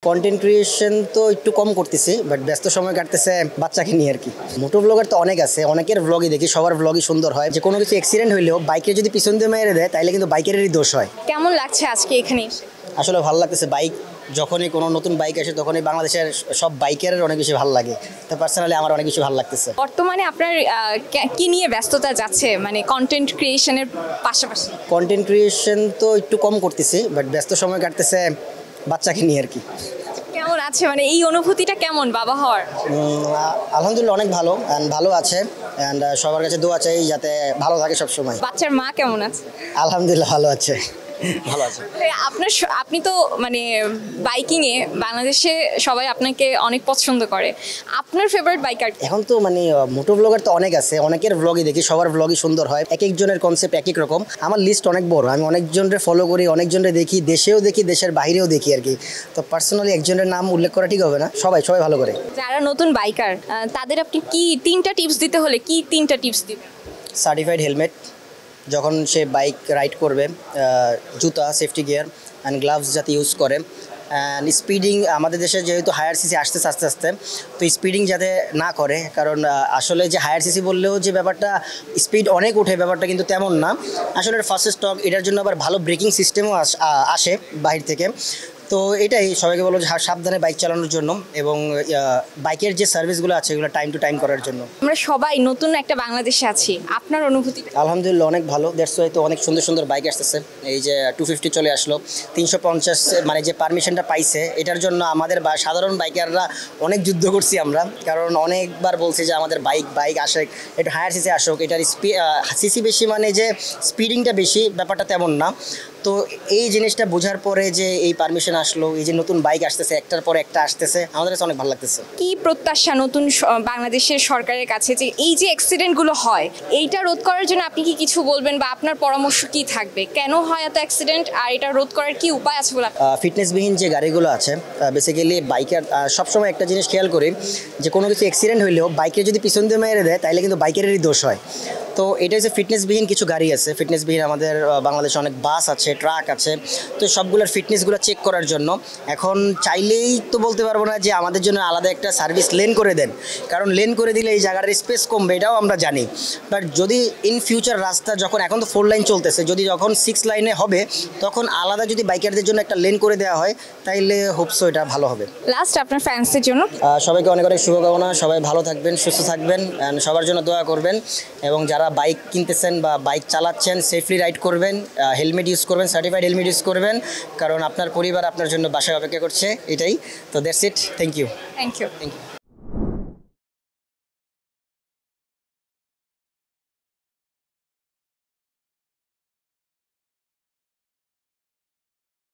Content creation তো একটু কম করতেছি, বাট ব্যস্ত সময় কাটতেছে বাচ্চাকে নিয়ে আর কি। মোটো ব্লগার তো অনেক আছে, অনেকের ব্লগই দেখি, সবার ব্লগই সুন্দর হয়। যে কোনো কিছু অ্যাক্সিডেন্ট হইলেও বাইকে যদি পিছন দিয়ে মেরে দেয় তাহলে কিন্তু বাইকেরই দোষ হয়। কেমন লাগছে আজকে এখানে এসে? আসলে ভালো লাগতেছে। বাইক যখনই কোনো নতুন বাইক আসে তখনই বাংলাদেশের সব বাইকের অনেক বেশি ভালো লাগে। তো পার্সোনালি আমার অনেক বেশি ভালো লাগতেছে। বর্তমানে আপনার কি নিয়ে ব্যস্ততা যাচ্ছে, মানে কন্টেন্ট ক্রিয়েশনের পাশাপাশি? কন্টেন্ট ক্রিয়েশন তো একটু কম করতেছি, বাট ব্যস্ত সময় কাটতেছে বাচ্চাকে নিয়ে আর কি। কেমন আছে, মানে এই অনুভূতিটা কেমন বাবা হওয়ার? আলহামদুলিল্লাহ অনেক ভালো অ্যান্ড ভালো আছে, অ্যান্ড সবার কাছে দোয়া চাই যাতে ভালো থাকে সব সময়। বাচ্চার মা কেমন আছে? আলহামদুলিল্লাহ ভালো আছে, ভালো আছে। আপনি তো মানে বাইকিংয়ে বাংলাদেশে সবাই আপনাকে অনেক পছন্দ করে। আপনার ফেভারিট বাইকার? এখন তো মানে মোটো ব্লগার তো অনেক আছে, অনেকের ব্লগই দেখি, সবার ব্লগই সুন্দর হয়। এক একজনের কনসেপ্ট এক এক রকম। আমার লিস্ট অনেক বড়, আমি অনেকজনের ফলো করি, অনেকজনের দেখি, দেশেও দেখি, দেশের বাইরেও দেখি আর কি। তো পার্সোনালি একজনের নাম উল্লেখ করা ঠিক হবে না, সবাই ভালো করে। যারা নতুন বাইকার তাদের আপনি কি তিনটা টিপস দিতে হলে কি তিনটা টিপস দিবেন? সার্টিফাইড হেলমেট যখন সে বাইক রাইড করবে, জুতা, সেফটি গিয়ার অ্যান্ড গ্লাভস যাতে ইউজ করে, অ্যান্ড স্পিডিং আমাদের দেশে যেহেতু হায়ার সিসি আসতেছে আস্তে আস্তে, তো স্পিডিং যাতে না করে। কারণ আসলে যে হায়ার সিসি বললেও যে ব্যাপারটা স্পিড অনেক ওঠে ব্যাপারটা কিন্তু তেমন না। আসলে ফার্স্ট স্টক, এটার জন্য আবার ভালো ব্রেকিং সিস্টেমও আসে বাহির থেকে। তো এটাই সবাইকে বলবো যে সাবধানে বাইক চালানোর জন্য, এবং বাইকের যে সার্ভিসগুলো আছে এগুলো টাইম টু টাইম করার জন্য। আমরা সবাই নতুন একটা বাংলাদেশে আছি, আপনার অনুভূতি? আলহামদুলিল্লাহ অনেক ভালো। দ্যাটস ওয়াই তো অনেক সুন্দর সুন্দর বাইক আসতেছে। এই যে 250 চলে আসলো, 350 মানে যে পারমিশনটা পাইছে, এটার জন্য আমাদের সাধারণ বাইকাররা অনেক যুদ্ধ করছি আমরা। কারণ অনেকবার বলছি যে আমাদের বাইক আসে একটু হায়ার সিসি আসুক, এটার সিসি বেশি মানে যে স্পিডিংটা বেশি ব্যাপারটা তেমন না। তো এই জিনিসটা বোঝার পরে যে এই পারমিশন আসলো, এই যে নতুন বাইক আসতেছে, একটার পর একটা আসতেছে, আমাদের কাছে অনেক ভালো লাগতেছে। কি প্রত্যাশা নতুন বাংলাদেশের সরকারের কাছে, যে এই যে অ্যাক্সিডেন্টগুলো হয় এইটা রোধ করার জন্য আপনি কি কিছু বলবেন, বা আপনার পরামর্শ কি থাকবে? কেন হয় এত অ্যাক্সিডেন্ট, আর এটা রোধ করার কি উপায় আছে বলে? ফিটনেসবিহীন যে গাড়িগুলো আছে, বেসিক্যালি বাইকার সবসময় একটা জিনিস খেয়াল করি যে কোনো কিছু অ্যাক্সিডেন্ট হইলেও বাইকে যদি পিছন দিয়ে মেরে দেয় তাহলে কিন্তু বাইকেরই দোষ হয়। তো এটা হচ্ছে ফিটনেসবিহীন কিছু গাড়ি আছে। ফিটনেসবিহীন আমাদের বাংলাদেশে অনেক বাস আছে, ট্রাক আছে। তো সবগুলোর ফিটনেসগুলো চেক করার জন্য এখন চাইলেই তো বলতে পারবো না যে আমাদের জন্য আলাদা একটা সার্ভিস লেন করে দেন, কারণ লেন করে দিলে এই জায়গাটার স্পেস কমবে, এটাও আমরা জানি। বাট যদি ইন ফিউচার রাস্তা যখন, এখন তো 4 লাইন চলতেছে, যদি যখন 6 লাইনে হবে তখন আলাদা যদি বাইকারদের জন্য একটা লেন করে দেওয়া হয় তাইলে হোপসো এটা ভালো হবে। লাস্ট আপনার ফ্যান্সদের জন্য? সবাইকে অনেক অনেক শুভকামনা। সবাই ভালো থাকবেন, সুস্থ থাকবেন, অ্যান্ড সবার জন্য দোয়া করবেন। এবং যারা বাইক কিনতেছেন বা বাইক চালাচ্ছেন সেফলি রাইড করবেন, হেলমেট ইউজ করবেন, সার্টিফাইড হেলমেট ইউজ করবেন, কারণ আপনার পরিবার আপনার জন্য বাসায় অপেক্ষা করছে। এটাই তো, that's it. Thank you. Thank you.